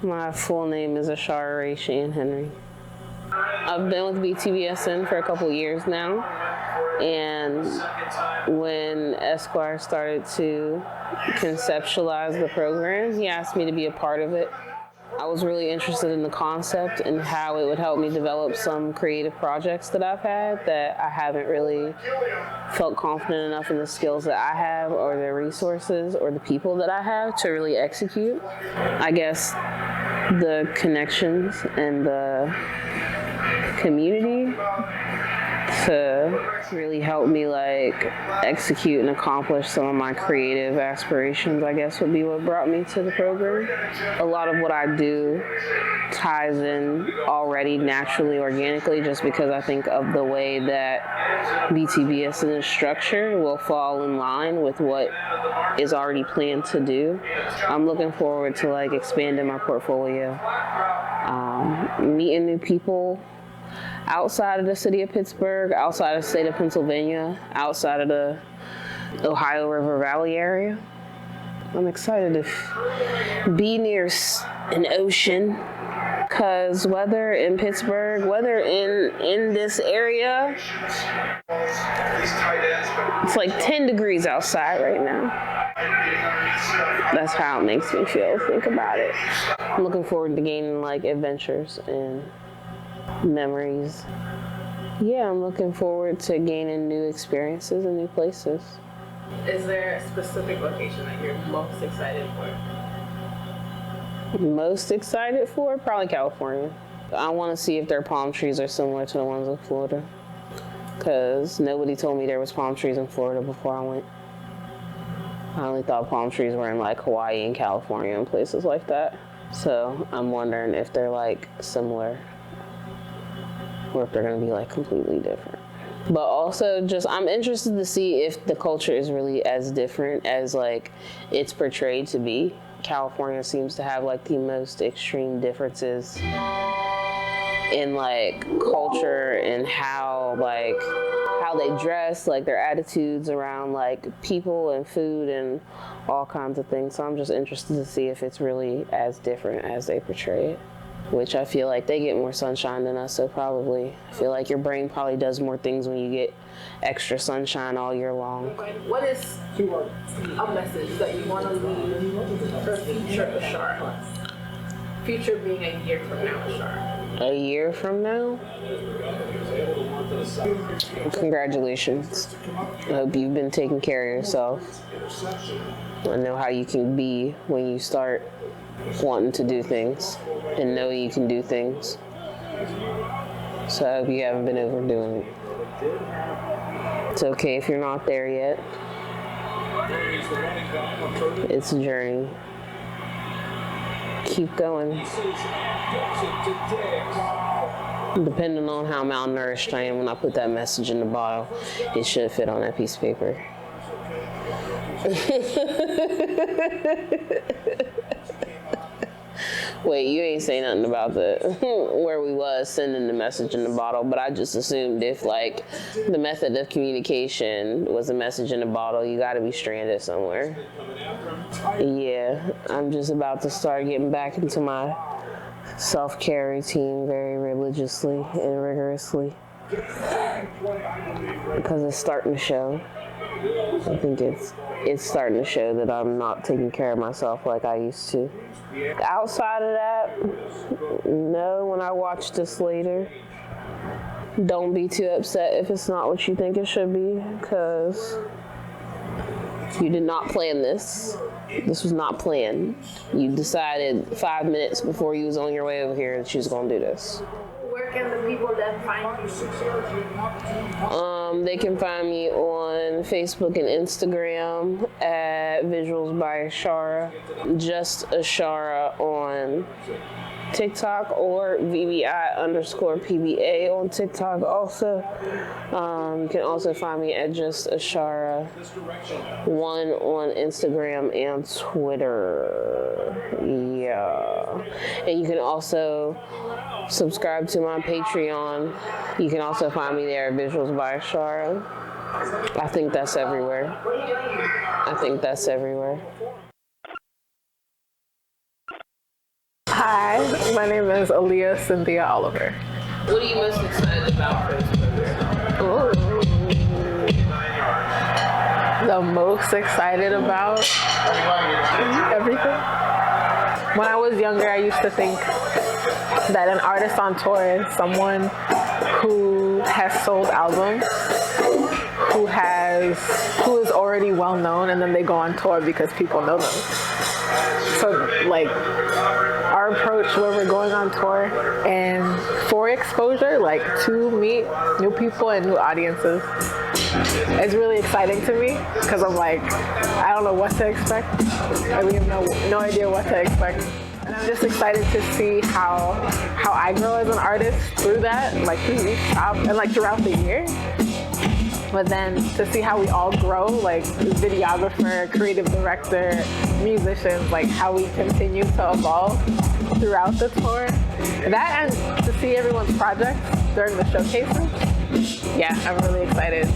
My full name is Ishara X Henry. I've been with BTBSN for a couple years now, and when Eszquire started to conceptualize the program, he asked me to be a part of it. I was really interested in the concept and how it would help me develop some creative projects that I've had that I haven't really felt confident enough in the skills that I have or the resources or the people that I have to really execute. I guess the connections and the community to really help me execute and accomplish some of my creative aspirations, I guess, would be what brought me to the program. A lot of what I do ties in already naturally, organically, just because I think of the way that BTBSN is structured will fall in line with what is already planned to do. I'm looking forward to expanding my portfolio, meeting new people outside of the city of Pittsburgh, outside of the state of Pennsylvania, outside of the Ohio River Valley area. I'm excited to be near an ocean, because weather in Pittsburgh, weather in this area, it's 10 degrees outside right now. That's how it makes me feel, think about it. I'm looking forward to gaining adventures and memories. Yeah, I'm looking forward to gaining new experiences and new places. Is there a specific location that you're most excited for? Most excited for? Probably California. I want to see if their palm trees are similar to the ones in Florida, because nobody told me there was palm trees in Florida before I went. I only thought palm trees were in Hawaii and California and places like that. So I'm wondering if they're similar, or if they're going to be completely different. But also I'm interested to see if the culture is really as different as it's portrayed to be. California seems to have the most extreme differences in culture and how they dress, their attitudes around people and food and all kinds of things. So I'm just interested to see if it's really as different as they portray it. Which I feel they get more sunshine than us, so probably. I feel your brain probably does more things when you get extra sunshine all year long. What is a message that you want to leave for future Ishara? Future being a year from now, Ishara. A year from now? Congratulations. I hope you've been taking care of yourself. I know how you can be when you start wanting to do things and know you can do things. So I hope you haven't been overdoing it. It's okay if you're not there yet. It's a journey. Keep going. Depending on how malnourished I am when I put that message in the bottle, it should fit on that piece of paper. Wait, you ain't say nothing about where we was sending the message in the bottle, but I just assumed if the method of communication was a message in a bottle, you gotta be stranded somewhere. Yeah, I'm just about to start getting back into my self-care routine very religiously and rigorously, because it's starting to show. I think it's starting to show that I'm not taking care of myself like I used to. Outside of that, no, when I watch this later, don't be too upset if it's not what you think it should be, because you did not plan this. This was not planned. You decided 5 minutes before you was on your way over here that you was going to do this. Where can the people then find you? They can find me on Facebook and Instagram at Visuals by Ishara, just Ishara on TikTok, or VBI_PBA on TikTok also. You can also find me at just Ishara 1 on Instagram and Twitter. Yeah. And you can also subscribe to my Patreon. You can also find me there at Visuals by Ishara. I think that's everywhere. Hi, my name is Aaliyah Cynthia Oliver. What are you most excited about for this program? Ooh. The most excited about everything. When I was younger, I used to think that an artist on tour is someone who has sold albums, who is already well known, and then they go on tour because people know them. So like our approach when we're going on tour and for exposure, like to meet new people and new audiences, it's really exciting to me because I'm like, I don't know what to expect. I really have no idea what to expect. And I'm just excited to see how I grow as an artist through that, like through each job and like throughout the year. But then to see how we all grow, like videographer, creative director, musicians, like how we continue to evolve throughout the tour. That and to see everyone's projects during the showcases. Yeah, I'm really excited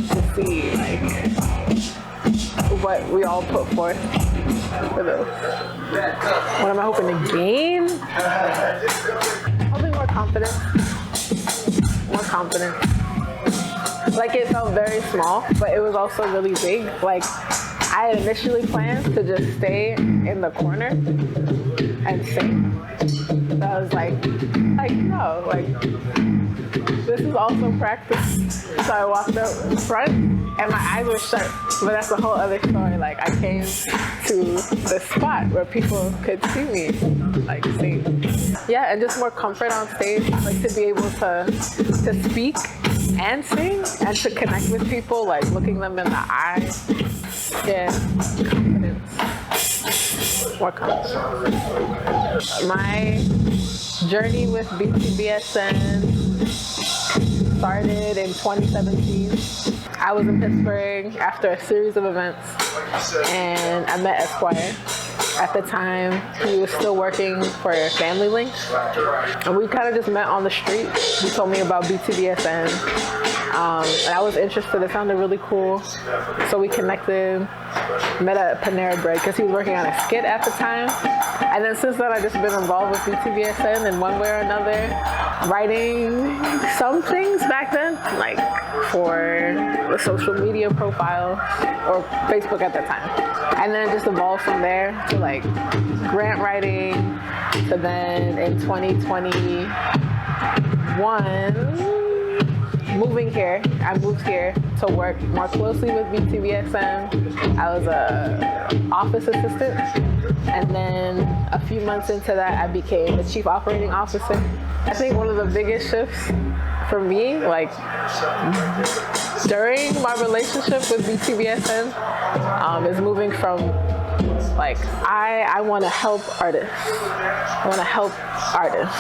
to see like what we all put forth for those. What am I hoping to gain? Hoping more confidence. More confidence. Like it felt very small, but it was also really big. Like I had initially planned to just stay in the corner and sing. So I was like no, like this is also practice. So I walked up front and my eyes were shut. But that's a whole other story. Like I came to the spot where people could see me like sing. Yeah, and just more comfort on stage, like to be able to speak and sing and to connect with people, like looking them in the eye. Yeah, confidence. More confidence. My journey with BTBSN started in 2017. I was in Pittsburgh after a series of events and I met Eszquire. At the time, he was still working for Family Link, and we kind of just met on the street. He told me about BTBSN, and I was interested. It sounded really cool, so we connected. Met at Panera Bread because he was working on a skit at the time, and then since then I've just been involved with BTBSN in one way or another, writing some things back then, like for the social media profile or Facebook at that time. And then it just evolved from there to like grant writing, to then in 2021, moving here. I moved here to work more closely with BTBSN. I was an office assistant, and then a few months into that, I became the chief operating officer. I think one of the biggest shifts for me, like during my relationship with BTBSN, is moving from like I want to help artists. I want to help artists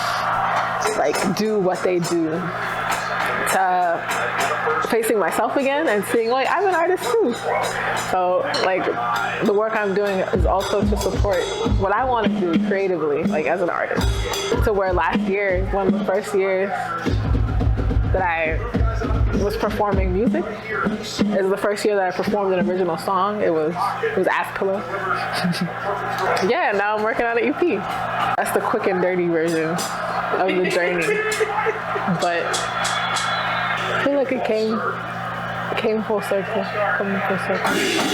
like do what they do, to facing myself again and seeing like I'm an artist too. So like the work I'm doing is also to support what I want to do creatively, like as an artist. To where last year, one of the first years that I was performing music. It was the first year that I performed an original song. It was Ass Pillow. Yeah, now I'm working on an EP. That's the quick and dirty version of the journey. But I feel like it came full circle, coming full circle.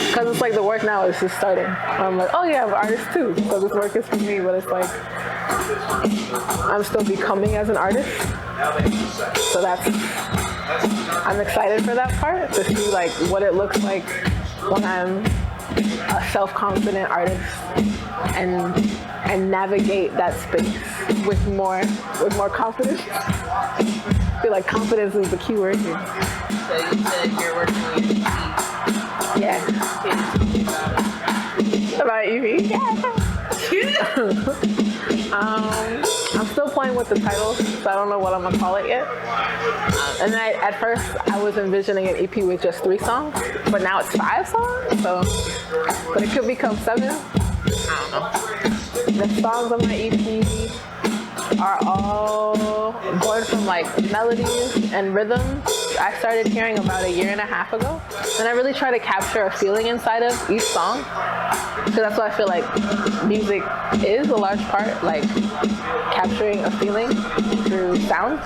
Because it's like the work now is just starting. I'm like, oh yeah, I'm an artist too. So this work is for me, but it's like, I'm still becoming as an artist. So I'm excited for that part, to see like what it looks like when I'm a self-confident artist and navigate that space with more confidence. I feel like confidence is the key word here. So you said you're working on your EP. Yeah. About EP? I'm still playing with the titles, so I don't know what I'm gonna call it yet. And then at first I was envisioning an EP with just 3 songs, but now it's 5 songs, but it could become 7. I don't know. The songs on my EP are all going from like melodies and rhythms I started hearing about a year and a half ago. And I really try to capture a feeling inside of each song. So that's what I feel like music is a large part, like capturing a feeling through sound.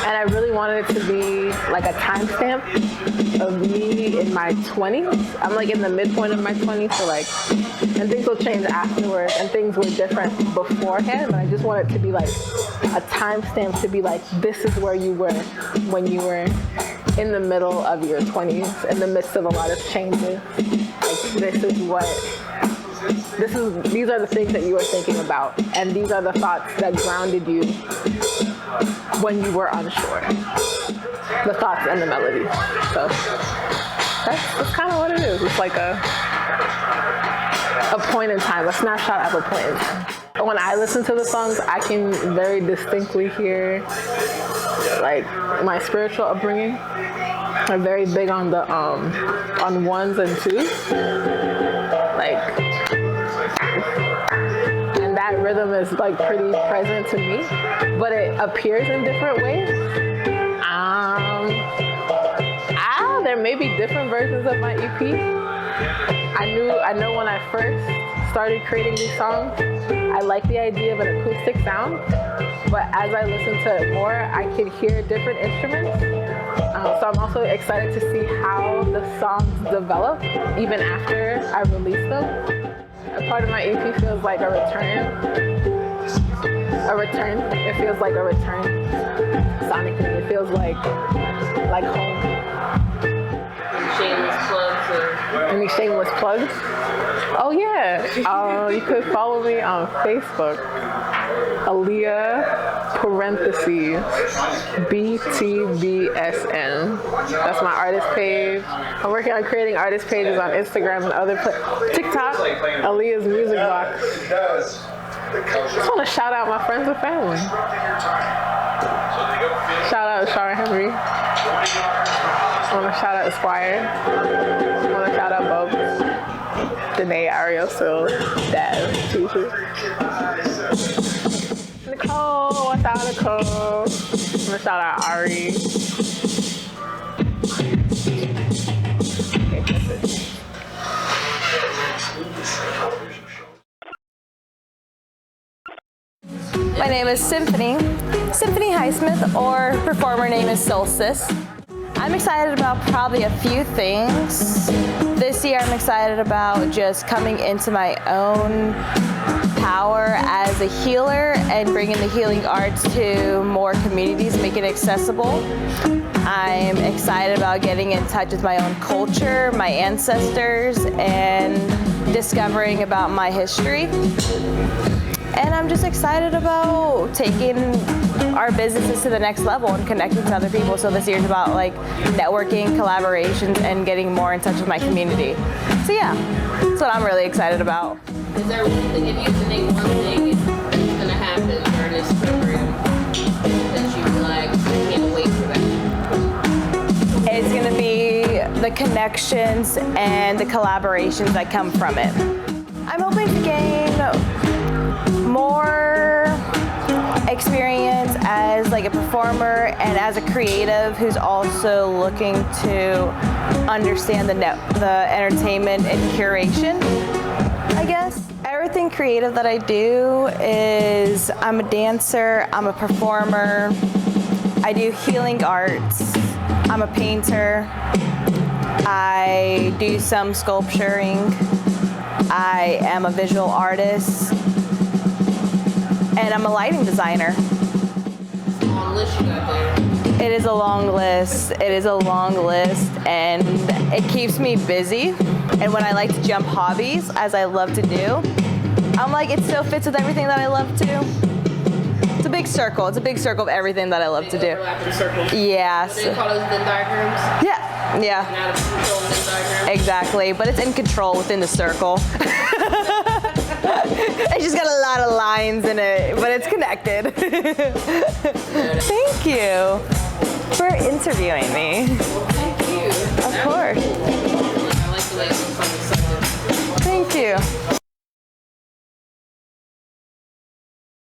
And I really wanted it to be like a timestamp of me in my 20s. I'm like in the midpoint of my 20s, so like, and things will change afterwards, and things were different beforehand, but I just want it to be like a timestamp to be like, this is where you were when you were in the middle of your 20s, in the midst of a lot of changes. Like, these are the things that you were thinking about, and these are the thoughts that grounded you when you were unsure. The thoughts and the melody. So that's kind of what it is. It's like a point in time, a snapshot of a point in time. When I listen to the songs, I can very distinctly hear like my spiritual upbringing. I'm very big on the on ones and twos. Like, and that rhythm is like pretty present to me, but it appears in different ways. There may be different versions of my EP. I know when I first started creating these songs, I liked the idea of an acoustic sound, but as I listened to it more, I could hear different instruments. So I'm also excited to see how the songs develop even after I release them. A part of my EP feels like a return. It feels like a return. Sonically, it feels like home. Shameless plugs. Any shameless plugs? Oh yeah. You could follow me on Facebook. Aaliyah (BTBSN). That's my artist page. I'm working on creating artist pages on Instagram and other TikTok. Aaliyah's Music Box. Just want to shout out my friends and family. Shout out Ishara Henry. I want to shout out Eszquire. I want to shout out Bubs, Danae, Ariel, Sil, Dad, Tutu. Nicole, what's out, Nicole? I'm going to shout out Ari. Okay, that's it. My name is Symphony Highsmith, or performer name is Solstice. I'm excited about probably a few things. This year I'm excited about just coming into my own power as a healer and bringing the healing arts to more communities, making it accessible. I'm excited about getting in touch with my own culture, my ancestors, and discovering about my history. And I'm just excited about taking our businesses to the next level and connecting to other people. So this year's about like networking, collaborations, and getting more in touch with my community. So yeah, that's what I'm really excited about. Is there one thing, if you have to name one thing that's going to happen during this program that you like, I can't wait for that? It's going to be the connections and the collaborations that come from it. I'm hoping to gain more experience as like a performer and as a creative who's also looking to understand the entertainment and curation, I guess. Everything creative that I do is, I'm a dancer, I'm a performer, I do healing arts, I'm a painter, I do some sculpturing, I am a visual artist, and I'm a lighting designer. Long list you got there. It is a long list. It is a long list, and it keeps me busy. And when I like to jump hobbies, as I love to do, I'm like, it still fits with everything that I love to do. It's a big circle. It's a big circle of everything that I love to do. Overlapping circles. Yeah. What do they call those Venn diagrams? Yeah. Yeah. Not a control Venn diagram. Exactly. But it's in control within the circle. It's just got a lot of lines in it, but it's connected. Thank you for interviewing me. Thank you. Of course. I like the way it's on the subject. Thank you.